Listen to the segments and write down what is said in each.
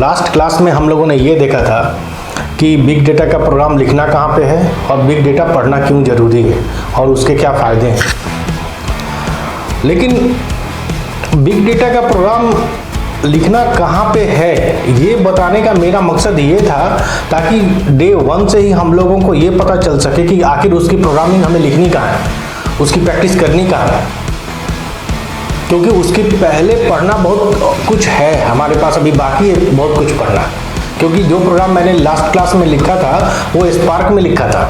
Last class में हम लोगों ने ये देखा था कि बिग डेटा का प्रोग्राम लिखना कहाँ पे है और बिग डेटा पढ़ना क्यों ज़रूरी है और उसके क्या फ़ायदे हैं। लेकिन बिग डेटा का प्रोग्राम लिखना कहाँ पे है ये बताने का मेरा मकसद ये था ताकि डे 1 से ही हम लोगों को ये पता चल सके कि आखिर उसकी प्रोग्रामिंग हमें लिखनी कहाँ है, उसकी प्रैक्टिस करनी कहाँ है। क्योंकि उसके पहले पढ़ना बहुत कुछ है हमारे पास, अभी बाकी है बहुत कुछ पढ़ना। क्योंकि जो प्रोग्राम मैंने लास्ट क्लास में लिखा था वो स्पार्क में लिखा था,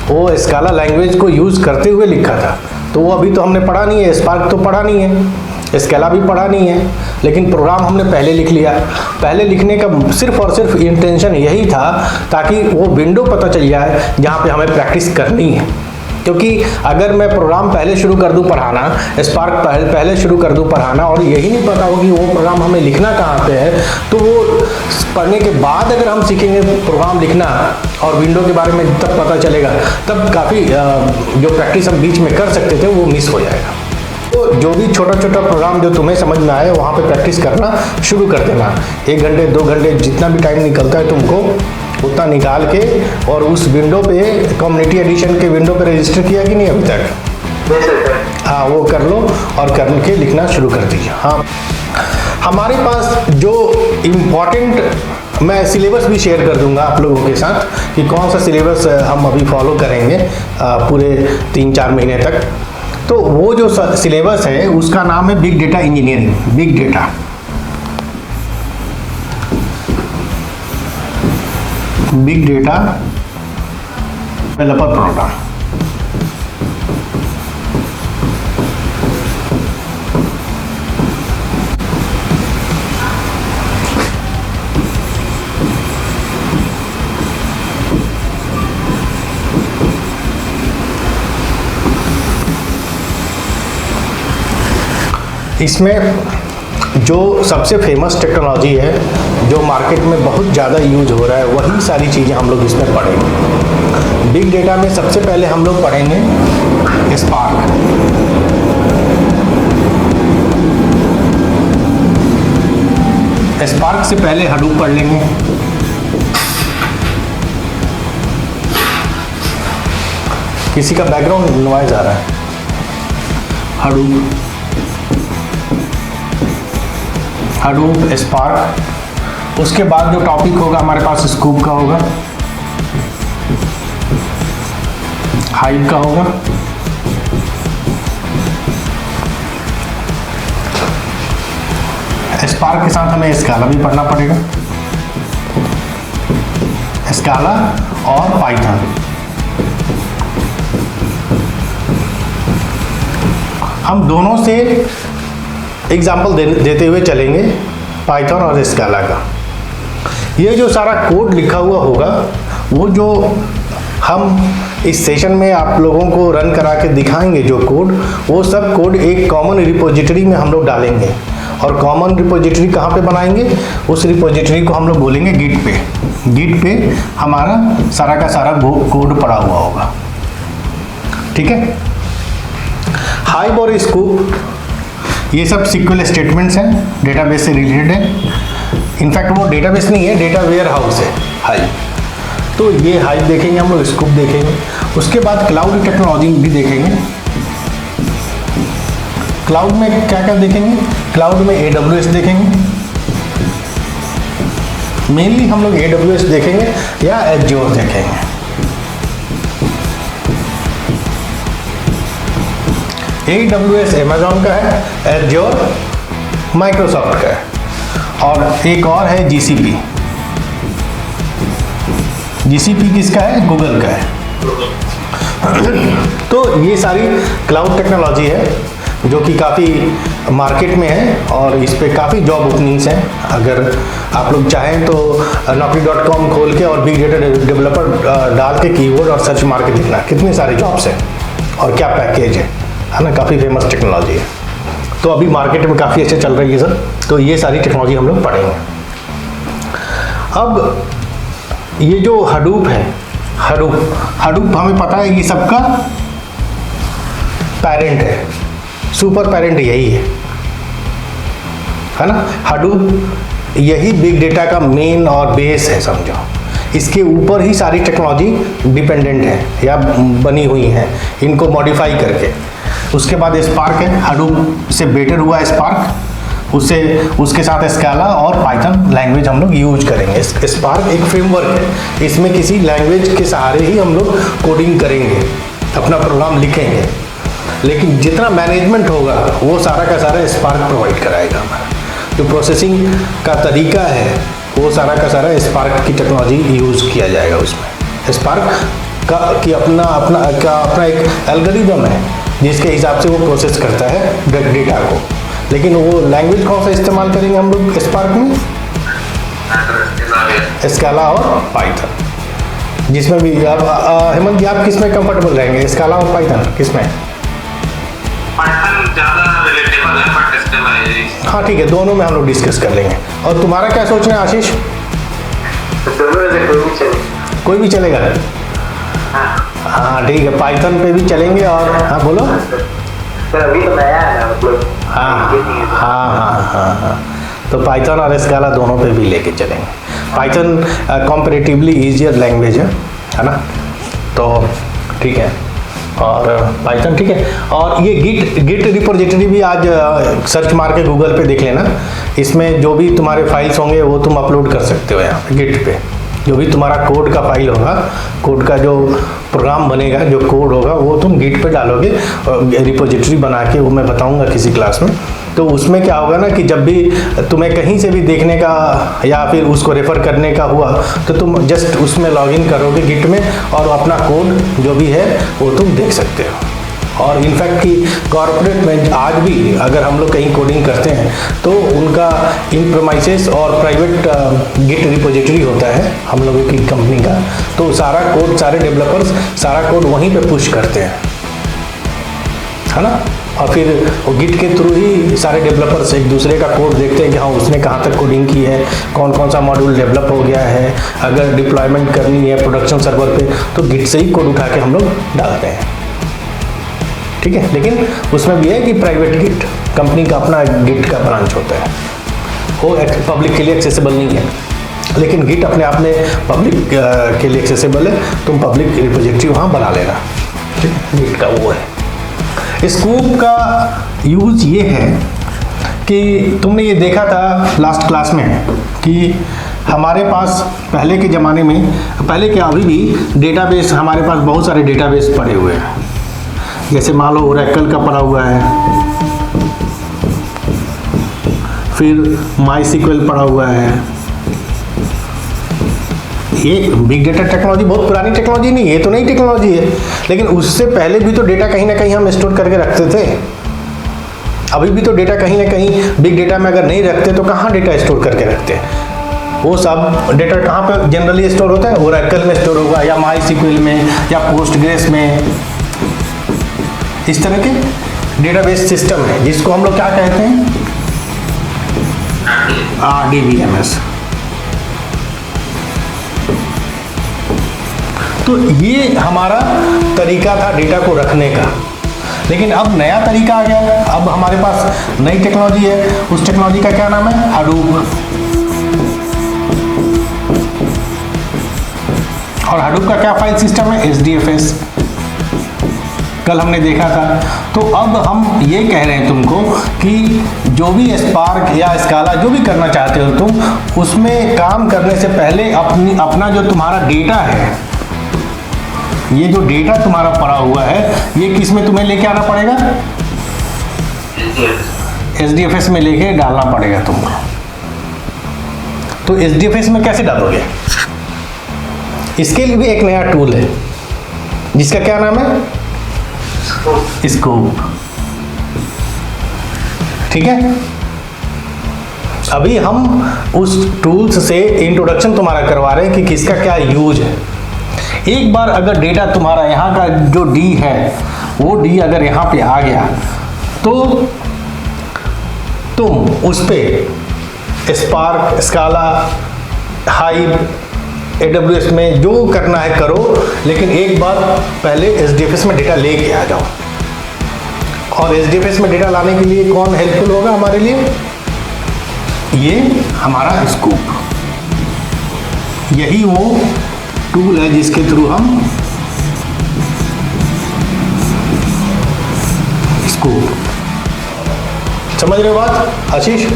वो स्काला लैंग्वेज को यूज़ करते हुए लिखा था, तो वो अभी तो हमने पढ़ा नहीं है। स्पार्क तो पढ़ा नहीं है, स्केला भी पढ़ा नहीं है, लेकिन प्रोग्राम हमने पहले लिख लिया। पहले लिखने का सिर्फ और सिर्फ इंटेंशन यही था ताकि वो विंडो पता चल जाए जहाँ पे हमें प्रैक्टिस करनी है। क्योंकि अगर मैं प्रोग्राम पहले शुरू कर दूं पढ़ाना, स्पार्क पहले शुरू कर दूं पढ़ाना और यही नहीं पता हो कि वो प्रोग्राम हमें लिखना कहाँ पे है, तो वो पढ़ने के बाद अगर हम सीखेंगे प्रोग्राम लिखना और विंडो के बारे में तब पता चलेगा, तब काफ़ी जो प्रैक्टिस हम बीच में कर सकते थे वो मिस हो जाएगा। तो जो भी छोटा छोटा प्रोग्राम जो तुम्हें समझ में आए वहाँ पे प्रैक्टिस करना शुरू कर देना। 1 घंटे 2 घंटे जितना भी टाइम निकलता है तुमको उतना निकाल के, और उस विंडो पे कम्युनिटी एडिशन के विंडो पे रजिस्टर किया कि नहीं अभी तक? हाँ, वो कर लो और करके लिखना शुरू कर दीजिए। हाँ, हमारे पास जो इम्पॉर्टेंट, मैं सिलेबस भी शेयर कर दूंगा आप लोगों के साथ कि कौन सा सिलेबस हम अभी फॉलो करेंगे पूरे 3-4 महीने तक। तो वो जो सिलेबस है उसका नाम है big data engineering, big data developer program. इसमें जो सबसे फेमस टेक्नोलॉजी है जो मार्केट में बहुत ज़्यादा यूज हो रहा है वही सारी चीज़ें हम लोग इसमें पढ़ेंगे। बिग डेटा में सबसे पहले हम लोग पढ़ेंगे स्पार्क। स्पार्क से पहले हडूप पढ़ लेंगे। किसी का बैकग्राउंड नॉइज आ रहा है। Hadoop spark. उसके बाद जो टॉपिक होगा हमारे पास स्कूप का होगा, हाइव का होगा, स्पार्क के साथ हमें स्काला भी पढ़ना पड़ेगा, स्काला और पाइथन। हम दोनों से एग्जाम्पल देते हुए चलेंगे, पाइथन और स्काला का। ये जो सारा कोड लिखा हुआ होगा वो जो हम इस सेशन में आप लोगों को रन करा के दिखाएंगे जो कोड, वो सब कोड एक कॉमन रिपोजिटरी में हम लोग डालेंगे। और कॉमन रिपोजिटरी कहाँ पे बनाएंगे? उस रिपोजिटरी को हम लोग बोलेंगे गिट पे। गिट पे हमारा सारा का सारा कोड पड़ा हुआ होगा, ठीक है। हाइव और स्कूप ये सब सिक्वल स्टेटमेंट्स हैं, डेटाबेस से रिलेटेड है। इनफैक्ट वो डेटाबेस नहीं है, डेटा वेयर हाउस है हाइव। तो ये हाइव देखेंगे हम लोग, स्कूप देखेंगे। उसके बाद क्लाउड टेक्नोलॉजी भी देखेंगे। क्लाउड में क्या क्या देखेंगे? क्लाउड में AWS देखेंगे, मेनली हम लोग AWS देखेंगे या एज्योर देखेंगे। AWS अमेजॉन का है, एज्योर माइक्रोसॉफ्ट का है, और एक और है GCP। GCP किसका है? गूगल का है। तो ये सारी क्लाउड टेक्नोलॉजी है जो कि काफ़ी मार्केट में है और इस पे काफ़ी जॉब ओपनिंग्स हैं। अगर आप लोग चाहें तो naukri.com खोल के और बिग डेटा डेवलपर डाल के कीवर्ड और सर्च मार के देखना कितने सारे जॉब्स हैं और क्या पैकेज है ना। काफ़ी फेमस टेक्नोलॉजी है, तो अभी मार्केट में काफ़ी अच्छे चल रही है सर। तो ये सारी टेक्नोलॉजी हम लोग पढ़ेंगे। अब ये जो हडूप है, हडूप हमें पता है ये सबका पेरेंट है, सुपर पेरेंट यही है ना। हडूप यही बिग डेटा का मेन और बेस है समझो। इसके ऊपर ही सारी टेक्नोलॉजी डिपेंडेंट है या बनी हुई है, इनको मॉडिफाई करके। उसके बाद स्पार्क है, हडूप से बेटर हुआ स्पार्क, उसके साथ स्काला और पाइथन लैंग्वेज हम लोग यूज करेंगे। स्पार्क एक फ्रेमवर्क है, इसमें किसी लैंग्वेज के सहारे ही हम लोग कोडिंग करेंगे, अपना प्रोग्राम लिखेंगे, लेकिन जितना मैनेजमेंट होगा वो सारा का सारा स्पार्क प्रोवाइड कराएगा हमारा। जो प्रोसेसिंग का तरीका है वो सारा का सारा स्पार्क की टेक्नोलॉजी यूज़ किया जाएगा उसमें। स्पार्क का अपना एक एल्गोरिदम है जिसके हिसाब से वो प्रोसेस करता है डेटा को। लेकिन वो लैंग्वेज कौन सा इस्तेमाल करेंगे हम लोग स्पार्क में? स्काला और पाइथन। जिसमें भी आप हेमंत जी आप किस में कंफर्टेबल रहेंगे, स्काला और पाइथन किस में? पाइथन ज़्यादा रिलेटेबल है, बट स्टिल हाँ ठीक है, दोनों में हम लोग डिस्कस कर लेंगे। और तुम्हारा क्या सोचना है आशीष? दोनों में से कोई भी चलेगा? हाँ ठीक है, पाइथन पे भी चलेंगे। और हाँ बोलो। सर अभी तो नया है ना, मतलब हाँ, तो पाइथन और स्काला दोनों पे भी लेके चलेंगे। पाइथन कंपैरेटिवली इजियर लैंग्वेज है ना, तो ठीक है। और पाइथन ठीक है। और ये गिट रिपोजिटरी भी आज सर्च मार के गूगल पे देख लेना, इसमें जो भी तुम्हारे फाइल्स होंगे वो तुम अपलोड कर सकते हो यहाँ पे गिट पे। जो भी तुम्हारा कोड का फाइल होगा, कोड का जो प्रोग्राम बनेगा, जो कोड होगा वो तुम गिट पे डालोगे, रिपोजिटरी बना के, वो मैं बताऊंगा किसी क्लास में। तो उसमें क्या होगा ना कि जब भी तुम्हें कहीं से भी देखने का या फिर उसको रेफ़र करने का हुआ तो तुम जस्ट उसमें लॉगिन करोगे गिट में और अपना कोड जो भी है वो तुम देख सकते हो। और इनफैक्ट कि कॉर्पोरेट में आज भी अगर हम लोग कहीं कोडिंग करते हैं तो उनका इन प्रोमाइसेस और प्राइवेट गिट रिपोजिटरी होता है हम लोगों की कंपनी का, तो सारा कोड, सारे डेवलपर्स सारा कोड वहीं पे पुश करते हैं, है ना। और फिर गिट के थ्रू ही सारे डेवलपर्स एक दूसरे का कोड देखते हैं कि हाँ उसने कहाँ तक कोडिंग की है, कौन कौन सा मॉड्यूल डेवलप हो गया है। अगर डिप्लॉयमेंट करनी है प्रोडक्शन सर्वर पे तो गिट से ही कोड उठा के हम लोग डालते हैं, ठीक है। लेकिन उसमें भी है कि प्राइवेट गिट, कंपनी का अपना गिट का ब्रांच होता है, वो पब्लिक के लिए एक्सेसिबल नहीं है। लेकिन गिट अपने आप में पब्लिक के लिए एक्सेसिबल है, तुम पब्लिक रिपोजिटरी वहाँ बना लेना, ठीक है। गिट का वो है। स्कूप का यूज ये है कि तुमने ये देखा था लास्ट क्लास में कि हमारे पास पहले के ज़माने में, पहले क्या अभी भी डेटाबेस, हमारे पास बहुत सारे डेटाबेस पड़े हुए हैं। जैसे मान लो ओरेकल का पड़ा हुआ है, फिर माईसीक्वल पड़ा हुआ है। ये बिग डेटा टेक्नोलॉजी बहुत पुरानी टेक्नोलॉजी नहीं है, ये तो नई टेक्नोलॉजी है, लेकिन उससे पहले भी तो डेटा कहीं ना कहीं हम स्टोर करके रखते थे। अभी भी तो डेटा कहीं ना कहीं बिग डेटा में अगर नहीं रखते तो कहाँ डेटा स्टोर करके रखते हैं? वो सब डेटा कहाँ पे जनरली स्टोर होता है? ओरेकल में स्टोर होगा या माईसीक्वल में या पोस्टग्रेस में। इस तरह के डेटाबेस सिस्टम है जिसको हम लोग क्या कहते हैं? RDBMS। तो ये हमारा तरीका था डेटा को रखने का, लेकिन अब नया तरीका आ गया है। अब हमारे पास नई टेक्नोलॉजी है, उस टेक्नोलॉजी का क्या नाम है? हडूप। और हडूप का क्या फाइल सिस्टम है? HDFS। कल हमने देखा था। तो अब हम ये कह रहे हैं तुमको कि जो भी स्पार्क या स्काला जो भी करना चाहते हो तुम, उसमें काम करने से पहले अपना जो तुम्हारा डेटा है, ये जो डेटा तुम्हारा पड़ा हुआ है, ये किस में तुम्हें लेके आना पड़ेगा? HDFS में लेके डालना पड़ेगा तुमको। तो HDFS में कैसे डालोगे? इसके लिए भी एक नया टूल है जिसका क्या नाम है? स्कूप। ठीक है। अभी हम उस टूल्स से इंट्रोडक्शन तुम्हारा करवा रहे हैं कि किसका क्या यूज है। एक बार अगर डेटा तुम्हारा यहाँ का जो D है वो D अगर यहाँ पे आ गया तो तुम उस पे स्पार्क, स्काला, हाइव, AWS में जो करना है करो, लेकिन एक बार पहले HDFS में डेटा लेके आ जाओ। और HDFS में डेटा लाने के लिए कौन हेल्पफुल होगा हमारे लिए? ये हमारा स्कूप, यही वो टूल है जिसके थ्रू हम स्कूप, समझ रहे हो बात आशीष?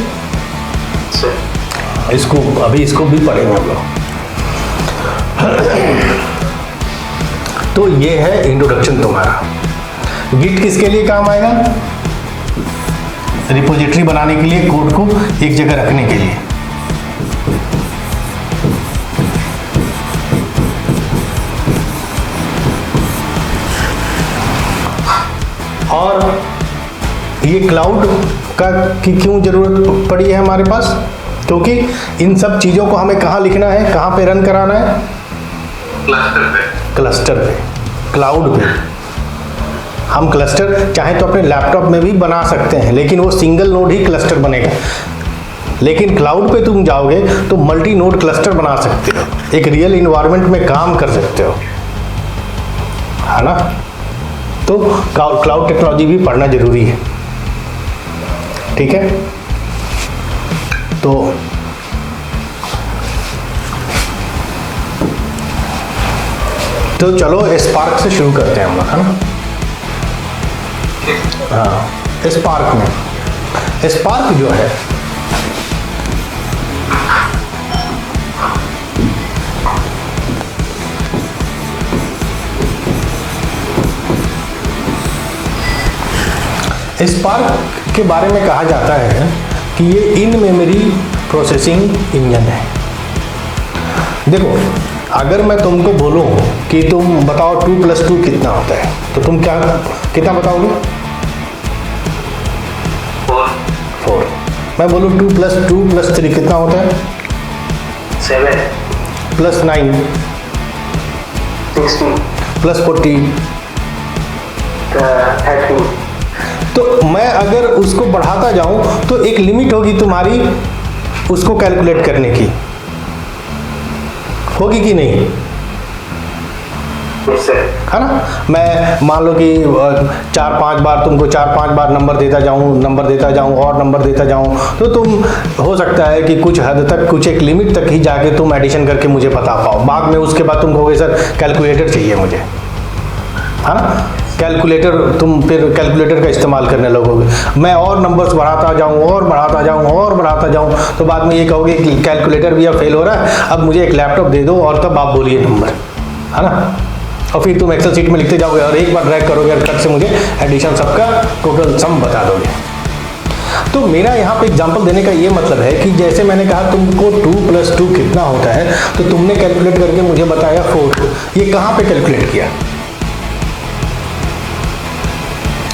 स्कूप, अभी स्कूप भी पढ़ेंगे हम लोग। तो ये है इंट्रोडक्शन तुम्हारा। गिट किसके लिए काम आएगा? रिपोजिटरी बनाने के लिए, कोड को एक जगह रखने के लिए। और ये क्लाउड का की क्यों जरूरत पड़ी है हमारे पास? क्योंकि इन सब चीजों को हमें कहाँ लिखना है, कहाँ पे रन कराना है? क्लस्टर पे, क्लाउड पे। हम क्लस्टर चाहे तो अपने लैपटॉप में भी बना सकते हैं, लेकिन वो सिंगल नोड ही क्लस्टर बनेगा। लेकिन क्लाउड पे तुम जाओगे तो मल्टी नोड क्लस्टर बना सकते हो, एक रियल इन्वायरमेंट में काम कर सकते हो, है ना? तो क्लाउड टेक्नोलॉजी भी पढ़ना जरूरी है, ठीक है? तो चलो स्पार्क से शुरू करते हैं हम लोग, है ना? हाँ, स्पार्क में, स्पार्क जो है स्पार्क के बारे में कहा जाता है कि ये इन मेमोरी प्रोसेसिंग इंजन है। देखो, अगर मैं तुमको बोलूं कि तुम बताओ 2 + 2 कितना होता है, तो तुम कितना बताओगे? 4। मैं बोलूं 2 + 2 + 3 कितना होता है? 7 + 9 16 + 14 30। तो मैं अगर उसको बढ़ाता जाऊं तो एक लिमिट होगी तुम्हारी उसको कैलकुलेट करने की, होगी कि नहीं? है ना? मैं मान लो कि 4-5 बार तुमको 4-5 बार नंबर देता जाऊं और नंबर देता जाऊं, तो तुम हो सकता है कि कुछ हद तक, कुछ एक लिमिट तक ही जाके तुम एडिशन करके मुझे बता पाओ। बाद में उसके बाद तुम कहोगे सर कैलकुलेटर चाहिए मुझे, है ना? कैलकुलेटर, तुम फिर कैलकुलेटर का इस्तेमाल करने लगोगे। मैं और नंबर्स बढ़ाता जाऊं, तो बाद में ये कहोगे कि कैलकुलेटर भी अब फेल हो रहा है, अब मुझे एक लैपटॉप दे दो और तब आप बोलिए नंबर, है ना? और फिर तुम एक्सेल शीट में लिखते जाओगे और एक बार ड्रैग करोगे और कट से मुझे एडिशन सबका टोटल सम बता दोगे। तो मेरा यहाँ पे एग्जांपल देने का ये मतलब है कि जैसे मैंने कहा तुमको 2 + 2 कितना होता है, तो तुमने कैलकुलेट करके मुझे बताया 4। ये कहाँ पे कैलकुलेट किया?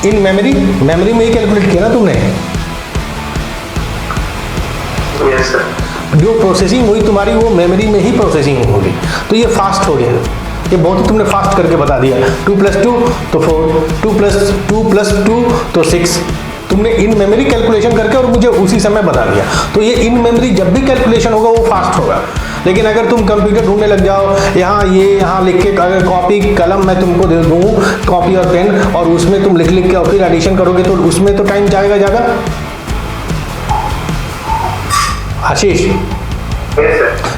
इन मेमोरी में ही कैलकुलेट किया ना तुमने? Yes sir. जो प्रोसेसिंग हुई तुम्हारी वो मेमोरी में ही प्रोसेसिंग होगी, तो ये फास्ट हो गया। ये बहुत ही तुमने फास्ट करके बता दिया। 2 + 2 तो 4, 2 + 2 तो 6। तुमने इन मेमोरी कैलकुलेशन करके और मुझे उसी समय बता दिया। तो ये इन मेमोरी जब भी कैलकुलेशन होगा वो फास्ट होगा। लेकिन अगर तुम कंप्यूटर ढूंढने लग जाओ, यहाँ लिख के, अगर कॉपी कलम मैं तुमको दे दूँ, कॉपी और पेन, और उसमें तुम लिख के और फिर एडिशन करोगे तो उसमें तो टाइम जाएगा। आशीष,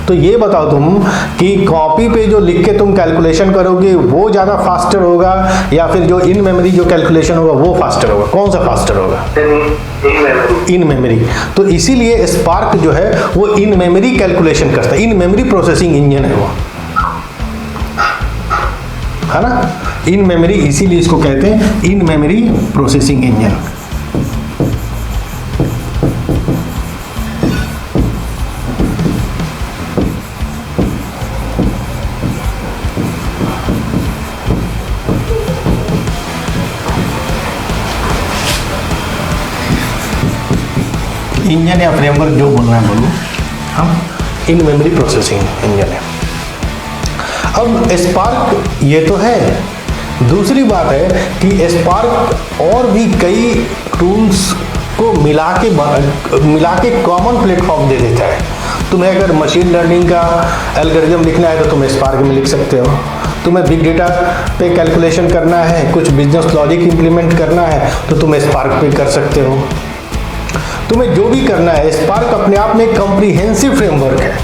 तो ये बताओ तुम कि कॉपी पे जो लिख के तुम कैलकुलेशन करोगे वो ज़्यादा फास्टर होगा या फिर जो इन मेमोरी जो कैलकुलेशन होगा वो फास्टर होगा? कौन सा फास्टर होगा? In memory. तो इसीलिए स्पार्क जो है वो इन मेमोरी कैलकुलेशन करता है, इन मेमोरी प्रोसेसिंग इंजन है वो, है ना? इन मेमोरी, इसीलिए इसको कहते हैं in memory processing engine. Engine या फ्रेमवर्क जो बोलना है बोलो, हम इन मेमोरी प्रोसेसिंग इंजन है। अब स्पार्क ये तो है। दूसरी बात है कि स्पार्क और भी कई टूल्स को मिला के कॉमन प्लेटफॉर्म दे देता है। तुम्हें अगर मशीन लर्निंग का एल्गोरिथम लिखना है तो तुम स्पार्क में लिख सकते हो। तुम्हें बिग डेटा पे कैलकुलेशन करना है, कुछ बिजनेस लॉजिक इंप्लीमेंट करना है तो तुम स्पार्क पे कर सकते हो। तुम्हें जो भी करना है, स्पार्क अपने आप में एक कॉम्प्रिहेंसिव फ्रेमवर्क है।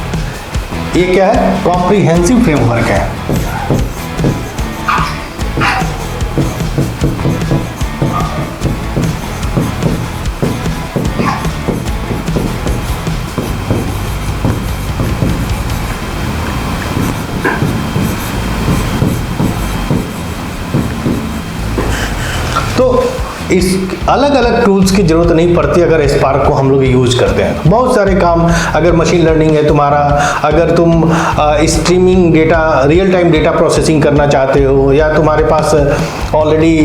ये क्या है? कॉम्प्रिहेंसिव फ्रेमवर्क है। तो इस अलग अलग टूल्स की ज़रूरत नहीं पड़ती अगर स्पार्क को हम लोग यूज करते हैं। बहुत सारे काम, अगर मशीन लर्निंग है तुम्हारा, अगर तुम streaming data, real time data processing करना चाहते हो, या तुम्हारे पास ऑलरेडी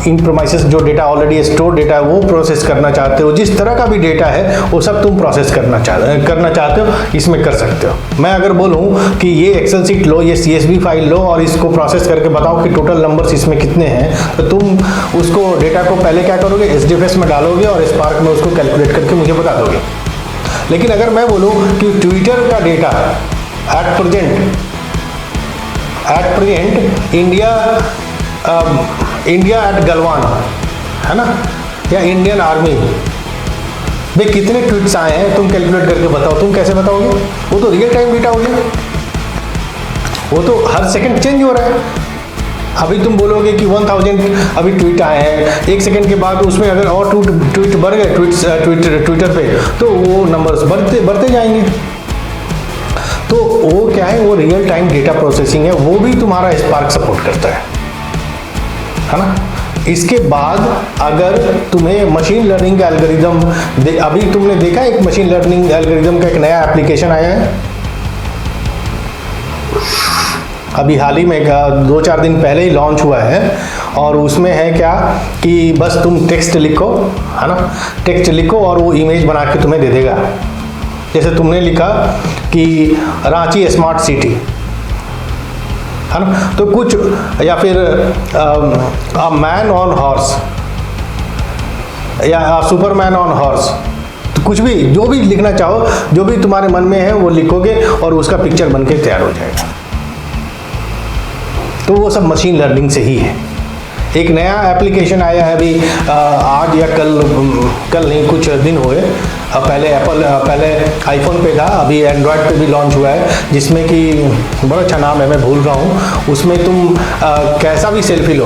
इन प्रोमाइसेस जो डेटा ऑलरेडी स्टोर डेटा है वो प्रोसेस करना चाहते हो, जिस तरह का भी डेटा है वो सब तुम प्रोसेस करना चाहते हो, इसमें कर सकते हो। मैं अगर बोलूँ कि ये एक्सेल शीट लो, ये CSV फाइल लो और इसको प्रोसेस करके बताओ कि टोटल नंबर्स इसमें कितने हैं, तो तुम उसको डेटा को पहले क्या करोगे, SDFS में डालोगे और स्पार्क में उसको कैलकुलेट करके मुझे बता दोगे। लेकिन अगर मैं बोलूँ कि ट्विटर का data at present India at Galwan है ना, या इंडियन आर्मी में कितने ट्वीट्स आए हैं तुम कैलकुलेट करके बताओ, तुम कैसे बताओगे? वो तो रियल टाइम डेटा हो गया, वो तो हर सेकंड चेंज हो रहा है। अभी तुम बोलोगे कि 1000 अभी ट्वीट आए हैं, 1 सेकंड के बाद उसमें अगर और ट्वीट बढ़ गए ट्विटर पे, तो वो नंबर्स बढ़ते जाएंगे। तो वो क्या है, वो रियल टाइम डेटा प्रोसेसिंग है, वो भी तुम्हारा स्पार्क सपोर्ट करता है ना। इसके बाद अगर तुम्हें मशीन लर्निंग का एल्गोरिदम, अभी तुमने देखा एक मशीन लर्निंग एल्गोरिदम का एक नया एप्लीकेशन आया है, अभी हाल ही में 2-4 दिन पहले ही लॉन्च हुआ है, और उसमें है क्या कि बस तुम टेक्स्ट लिखो, है ना, टेक्स्ट लिखो और वो इमेज बना के तुम्हें दे देगा। जैसे तुमने लिखा कि रांची स्मार्ट सिटी, है ना, तो कुछ, या फिर अ मैन ऑन हॉर्स या सुपरमैन ऑन हॉर्स, तो कुछ भी, जो भी लिखना चाहो, जो भी तुम्हारे मन में है वो लिखोगे और उसका पिक्चर बन के तैयार हो जाएगा। तो वो सब मशीन लर्निंग से ही है। एक नया एप्लीकेशन आया है अभी आज या कल नहीं, कुछ दिन हुए, पहले आईफोन पे था, अभी एंड्रॉयड पे भी लॉन्च हुआ है, जिसमें कि बड़ा अच्छा नाम है, मैं भूल रहा हूँ। उसमें तुम कैसा भी सेल्फी लो,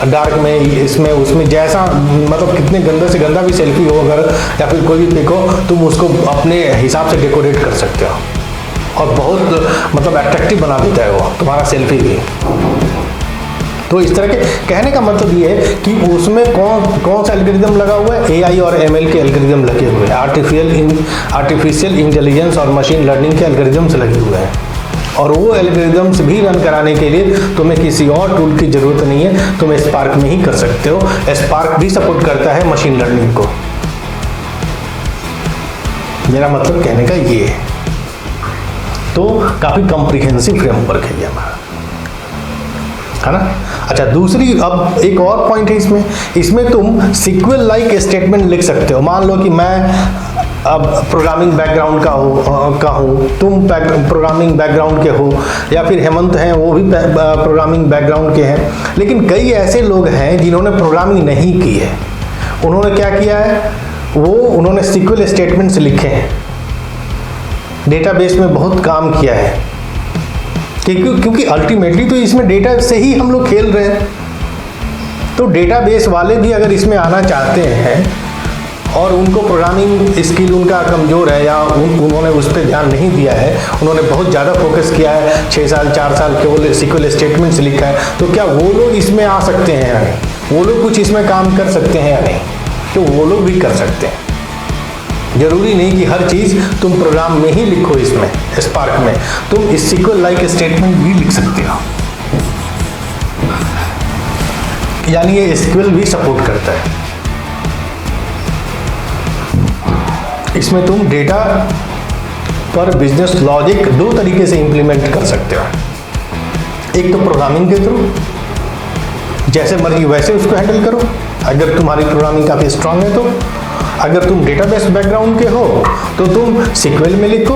डार्क में, इसमें उसमें, जैसा मतलब कितने गंदे से गंदा भी सेल्फी हो अगर, या फिर कोई भी पिक हो, तुम उसको अपने हिसाब से डेकोरेट कर सकते हो और बहुत मतलब अट्रैक्टिव बना देता है वो तुम्हारा सेल्फी भी। तो इस तरह के कहने का मतलब ये है कि उसमें कौन सा एल्गोरिदम लगा हुआ है, AI और ML के एल्गोरिदम लगे हुए हैं, आर्टिफिशियल इंटेलिजेंस और मशीन लर्निंग के एल्गोरिदम्स लगे हुए हैं। और वो एल्गोरिदम्स भी रन कराने के लिए तुम्हें किसी और टूल की ज़रूरत नहीं है, तुम स्पार्क में ही कर सकते हो। स्पार्क भी सपोर्ट करता है मशीन लर्निंग को। मेरा मतलब कहने का ये है। तो काफ़ी कॉम्प्रिहेंसिव फ्रेमवर्क है ये हमारा, है ना। अच्छा, दूसरी, अब एक और पॉइंट है इसमें तुम सीक्वल लाइक स्टेटमेंट लिख सकते हो। मान लो कि मैं अब प्रोग्रामिंग बैकग्राउंड का हूँ, तुम प्रोग्रामिंग बैकग्राउंड के हो, या फिर हेमंत हैं वो भी प्रोग्रामिंग बैकग्राउंड के हैं। लेकिन कई ऐसे लोग हैं जिन्होंने प्रोग्रामिंग नहीं की है। उन्होंने क्या किया है, उन्होंने सीक्वल स्टेटमेंट्स लिखे हैं, डेटाबेस में बहुत काम किया है, क्योंकि अल्टीमेटली तो इसमें डेटा से ही हम लोग खेल रहे हैं। तो डेटाबेस वाले भी अगर इसमें आना चाहते हैं और उनको प्रोग्रामिंग स्किल उनका कमज़ोर है, या उन्होंने उस पर ध्यान नहीं दिया है, उन्होंने बहुत ज़्यादा फोकस किया है, 6 साल 4 साल केवल सीक्वल स्टेटमेंट्स लिखा है, तो क्या वो लोग इसमें आ सकते हैं या नहीं? वो लोग कुछ इसमें काम कर सकते हैं या नहीं? तो वो लोग भी कर सकते हैं। जरूरी नहीं कि हर चीज़ तुम प्रोग्राम में ही लिखो, इसमें स्पार्क में तुम इस सीक्वल लाइक स्टेटमेंट भी लिख सकते हो, यानी ये SQL भी सपोर्ट करता है। इसमें तुम डेटा पर बिजनेस लॉजिक 2 तरीके से इंप्लीमेंट कर सकते हो। एक तो प्रोग्रामिंग के थ्रू, जैसे मर्जी वैसे उसको हैंडल करो, अगर तुम्हारी प्रोग्रामिंग काफ़ी स्ट्रांग है तो। अगर तुम डेटाबेस बैकग्राउंड के हो तो तुम सीक्वल में लिखो,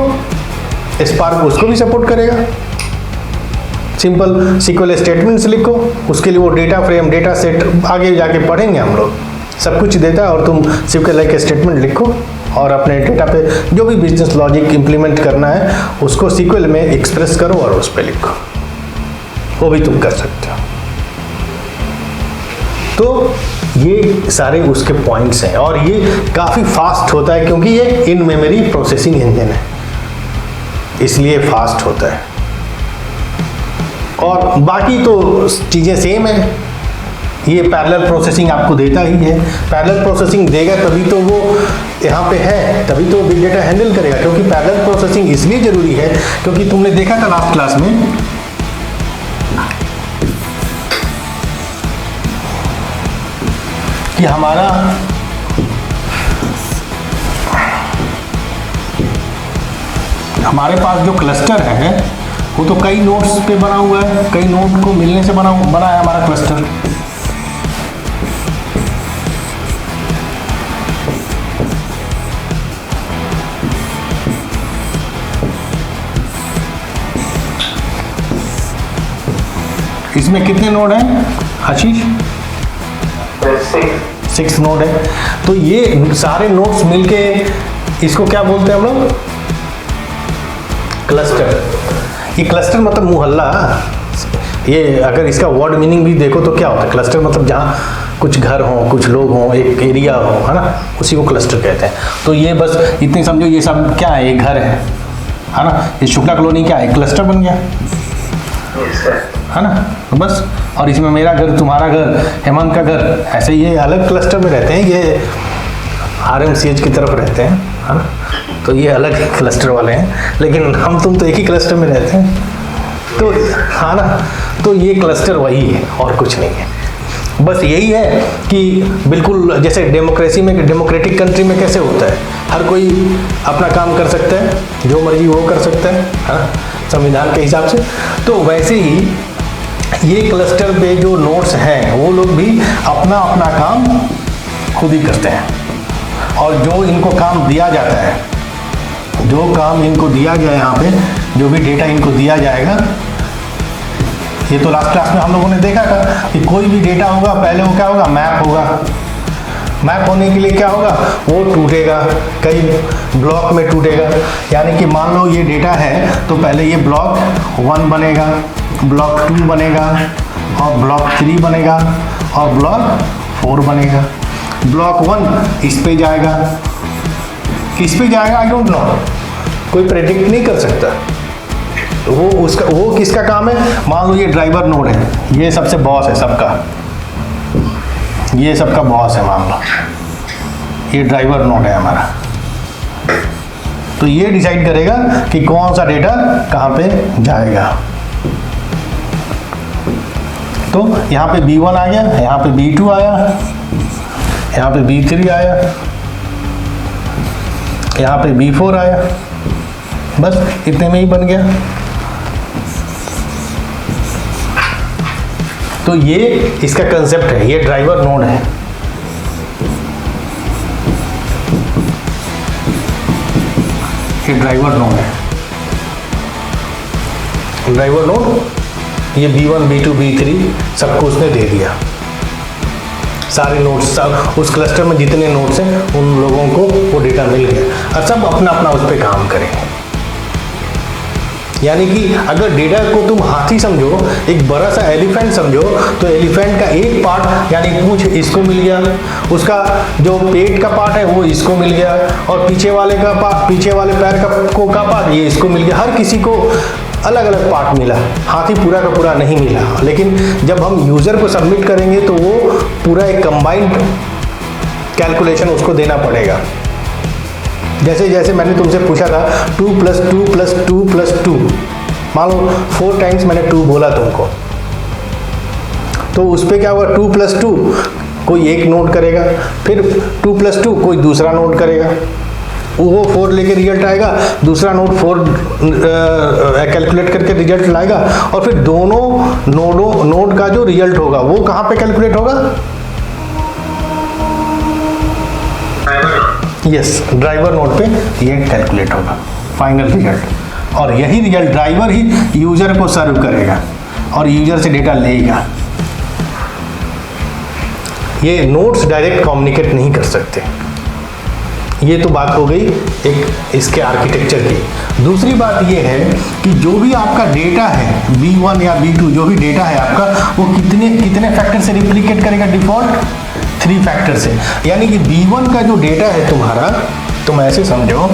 स्पार्क उसको भी सपोर्ट करेगा। सिंपल सीक्वल स्टेटमेंट्स लिखो, उसके लिए वो डेटा फ्रेम, डेटा सेट आगे जाके पढ़ेंगे हम लोग, सब कुछ देता है और तुम सिर्फ के लाइक स्टेटमेंट लिखो और अपने डेटा पे जो भी बिजनेस लॉजिक इंप्लीमेंट करना है उसको सीक्वल में एक्सप्रेस करो और उस पर लिखो, वो भी तुम कर सकते हो। तो ये सारे उसके पॉइंट्स हैं और ये काफ़ी फास्ट होता है क्योंकि ये इन मेमोरी प्रोसेसिंग इंजन है, इसलिए फास्ट होता है। और बाकी तो चीज़ें सेम है, ये पैरेलल प्रोसेसिंग आपको देता ही है। पैरेलल प्रोसेसिंग देगा तभी तो वो यहाँ पे है, तभी तो बिग डेटा हैंडल करेगा। क्योंकि पैरेलल प्रोसेसिंग इसलिए ज़रूरी है क्योंकि तुमने देखा था लास्ट क्लास में कि हमारे पास जो क्लस्टर है वो तो कई नोड्स पे बना हुआ है, कई नोड को मिलने से बना है हमारा क्लस्टर। इसमें कितने नोड हैं आशीष? 6 नोड है। तो ये सारे नोड्स मिलके इसको क्या बोलते हैं हम लोग? क्लस्टर। ये क्लस्टर मतलब मुहल्ला। ये अगर इसका वर्ड मीनिंग भी देखो तो क्या होता है? क्लस्टर मतलब जहाँ कुछ घर हों, कुछ लोग हों, एक एरिया हो, है ना, उसी को क्लस्टर कहते हैं। तो ये बस इतनी समझो, ये सब क्या है? एक घर है ना। ये शुक्ला कॉलोनी क्या है? क्लस्टर बन गया, है ना। तो बस, और इसमें मेरा घर, तुम्हारा घर, हेमंत का घर, ऐसे ये अलग क्लस्टर में रहते हैं, ये RMCH की तरफ रहते हैं, है ना। तो ये अलग क्लस्टर वाले हैं, लेकिन हम तुम तो एक ही क्लस्टर में रहते हैं, तो हाँ ना। तो ये क्लस्टर वही है और कुछ नहीं है। बस यही है कि बिल्कुल जैसे डेमोक्रेसी में, डेमोक्रेटिक कंट्री में कैसे होता है, हर कोई अपना काम कर सकता है, जो मर्जी वो कर सकता है ना, संविधान के हिसाब से। तो वैसे ही ये क्लस्टर पे जो नोड्स हैं वो लोग भी अपना अपना काम खुद ही करते हैं। और जो इनको काम दिया जाता है, जो काम इनको दिया गया यहाँ पे, जो भी डेटा इनको दिया जाएगा, ये तो लास्ट क्लास में हम लोगों ने देखा था कि कोई भी डेटा होगा पहले वो क्या होगा? मैप होगा। मैप होने के लिए क्या होगा? वो टूटेगा, कई ब्लॉक में टूटेगा। यानी कि मान लो ये डेटा है तो पहले ये ब्लॉक 1 बनेगा, ब्लॉक 2 बनेगा, और ब्लॉक 3 बनेगा, और ब्लॉक 4 बनेगा। ब्लॉक 1 इस पे जाएगा, किस पे जाएगा आई डोंट नो, कोई प्रेडिक्ट नहीं कर सकता। वो किसका काम है? मान लो ये ड्राइवर नोड है, ये सबसे बॉस है सबका, ये सबका बॉस है, मान लो ये ड्राइवर नोड है हमारा। तो ये डिसाइड करेगा कि कौन सा डेटा कहाँ पे जाएगा। तो यहाँ पे B1 आ गया, यहाँ पे B2 आया, यहाँ पे B3 आया, यहाँ पे B4 आया, बस इतने में ही बन गया। तो ये इसका कंसेप्ट है, ये ड्राइवर नोड है। ये ड्राइवर नोड है, ड्राइवर नोड। ये B1, B2, B3 सबको उसने दे दिया, सारे नोड्स, सब उस क्लस्टर में जितने नोड्स हैं उन लोगों को वो डेटा मिल गया और सब अपना अपना उस पर काम करेंगे। यानी कि अगर डेटा को तुम हाथी समझो, एक बड़ा सा एलिफेंट समझो, तो एलिफेंट का एक पार्ट यानी पूंछ इसको मिल गया, उसका जो पेट का पार्ट है वो इसको मिल गया, और पीछे वाले का पार्ट, पीछे वाले पैर का पार्ट ये इसको मिल गया। हर किसी को अलग अलग पार्ट मिला, हाथी पूरा का पूरा नहीं मिला। लेकिन जब हम यूज़र को सबमिट करेंगे तो वो पूरा एक कंबाइंड कैलकुलेशन उसको देना पड़ेगा। जैसे जैसे मैंने तुमसे पूछा था 2 + 2 + 2 + 2, मान लो 4 टाइम्स मैंने 2 बोला तुमको, तो उस पर क्या हुआ? 2 + 2 कोई एक नोट करेगा, फिर 2 + 2 कोई दूसरा नोट करेगा, वो 4 लेके रिजल्ट आएगा, दूसरा नोट 4 कैलकुलेट करके रिजल्ट लाएगा, और फिर दोनों नोड का जो रिजल्ट होगा वो कहाँ पे कैलकुलेट होगा? यस, ड्राइवर नोड पे ये कैलकुलेट होगा फाइनल रिजल्ट, और यही रिजल्ट ड्राइवर ही यूजर को सर्व करेगा और यूजर से डेटा लेगा। ये नोड्स डायरेक्ट कम्युनिकेट नहीं कर सकते। ये तो बात हो गई एक इसके आर्किटेक्चर की। दूसरी बात ये है कि जो भी आपका डेटा है B1 या B2 जो भी डेटा है आपका, वो कितने फैक्टर से रिप्लिकेट करेगा डिफॉल्ट? 3 फैक्टर से। यानी कि B1 का जो डेटा है तुम्हारा, तुम ऐसे समझो,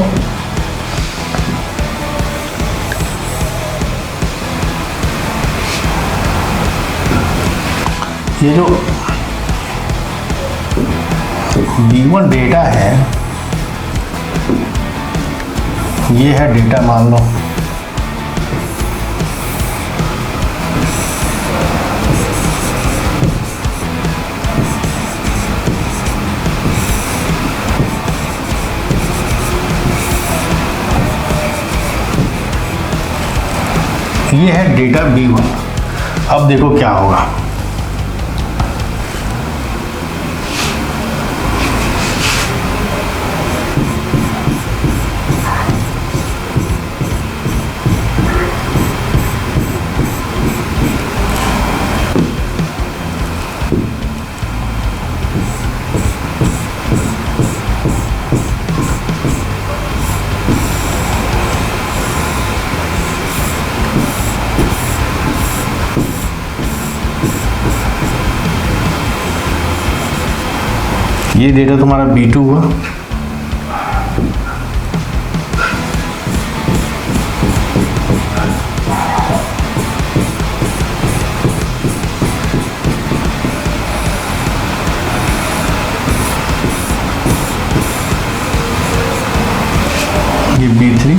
ये जो B1 डेटा है, ये है डेटा मान लो, ये है डेटा B1। अब देखो क्या होगा। ये डेटा तुम्हारा B2 हुआ, ये B3,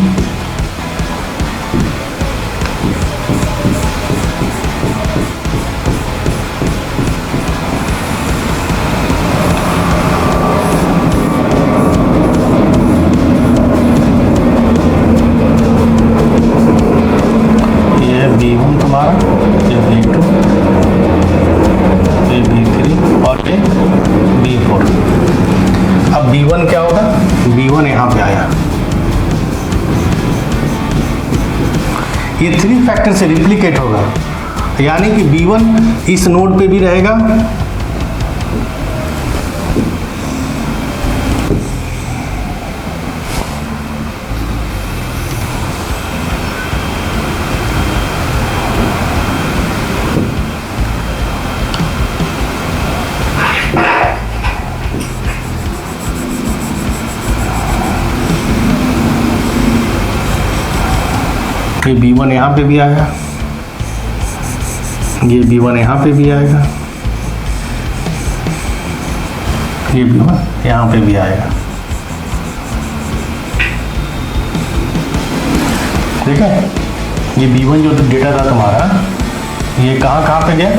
B1 तुम्हारा, ये B2, ये B3 और ये B4। अब B1 क्या होगा? B1 यहाँ पे आया, ये 3 फैक्टर से रिप्लिकेट होगा, यानी कि B1 इस नोड पे भी रहेगा, ये B1 यहाँ पे भी आएगा, ये B1 यहाँ पे भी आएगा, ये B1 यहाँ पे भी आएगा। ठीक है, ये B1 जो डेटा था तुम्हारा, ये कहाँ पे गया?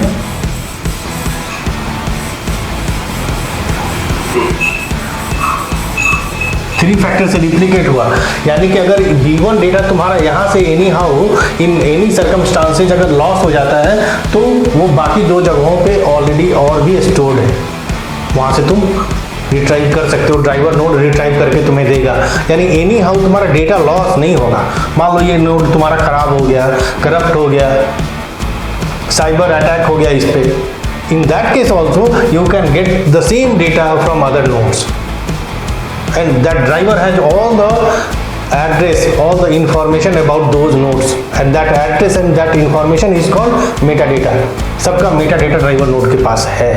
थ्री फैक्टर से रिप्लिकेट हुआ, यानी कि अगर B1 डेटा तुम्हारा यहाँ से any how in any circumstances अगर लॉस हो जाता है, तो वो बाकी 2 जगहों पे ऑलरेडी और भी स्टोर्ड है, वहाँ से तुम रिट्राइव कर सकते हो, ड्राइवर नोड रिट्राइव करके तुम्हें देगा। यानी एनी हाउ तुम्हारा डेटा लॉस नहीं होगा। मान लो ये नोड तुम्हारा खराब हो गया, करप्ट हो गया, साइबर अटैक हो गया इस पे, in that case also you can get the same data from other nodes, and that driver has all the address, all the information about those nodes, and that address and that information is called metadata। सबका metadata driver node के पास है।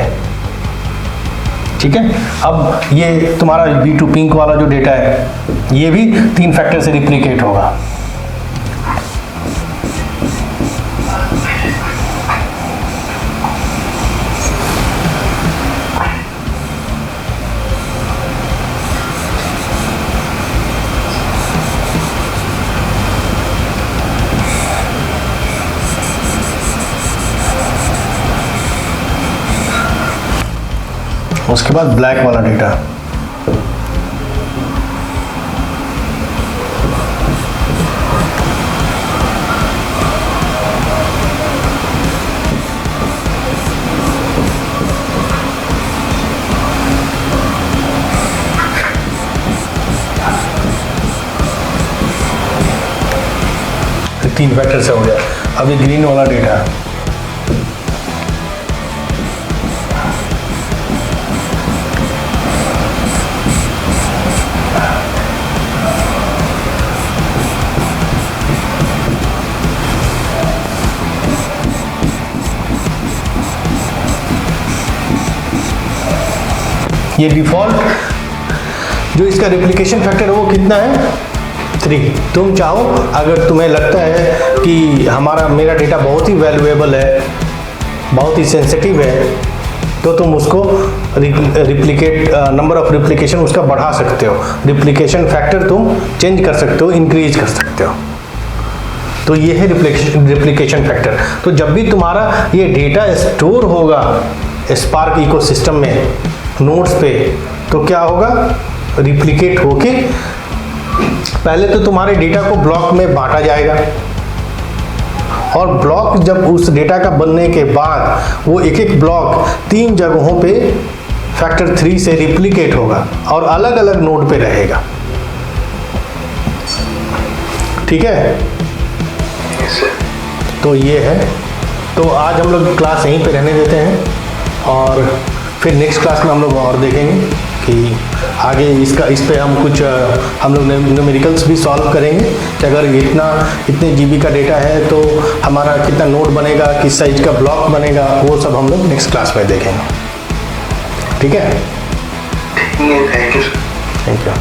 ठीक है, अब ये तुम्हारा B2 pink वाला जो डेटा है, ये भी 3 फैक्टर से रिप्लिकेट होगा। उसके बाद ब्लैक वाला डेटा, तीन फैक्टर से हो गया। अब ये ग्रीन वाला डेटा, ये डिफ़ॉल्ट जो इसका रिप्लिकेशन फैक्टर है वो कितना है 3। तुम चाहो, अगर तुम्हें लगता है कि मेरा डेटा बहुत ही वैल्यूएबल है, बहुत ही सेंसिटिव है, तो तुम उसको नंबर ऑफ रिप्लिकेशन उसका बढ़ा सकते हो, रिप्लिकेशन फैक्टर तुम चेंज कर सकते हो, इंक्रीज कर सकते हो। तो ये है रिप्लिकेशन फैक्टर। तो जब भी तुम्हारा ये डेटा स्टोर होगा स्पार्क इकोसिस्टम में नोड्स पे, तो क्या होगा, रिप्लिकेट होके पहले तो तुम्हारे डेटा को ब्लॉक में बांटा जाएगा, और ब्लॉक जब उस डेटा का बनने के बाद वो एक एक ब्लॉक 3 जगहों पे फैक्टर 3 से रिप्लिकेट होगा और अलग अलग नोड पे रहेगा। ठीक है, तो ये है। तो आज हम लोग क्लास यहीं पे रहने देते हैं, और फिर नेक्स्ट क्लास में हम लोग और देखेंगे कि आगे इस पे हम लोग न्यूमेरिकल्स भी सॉल्व करेंगे कि अगर इतने जीबी का डेटा है तो हमारा कितना नोड बनेगा, किस साइज का ब्लॉक बनेगा, वो सब हम लोग नेक्स्ट क्लास में देखेंगे। ठीक है, थैंक यू। Thank you.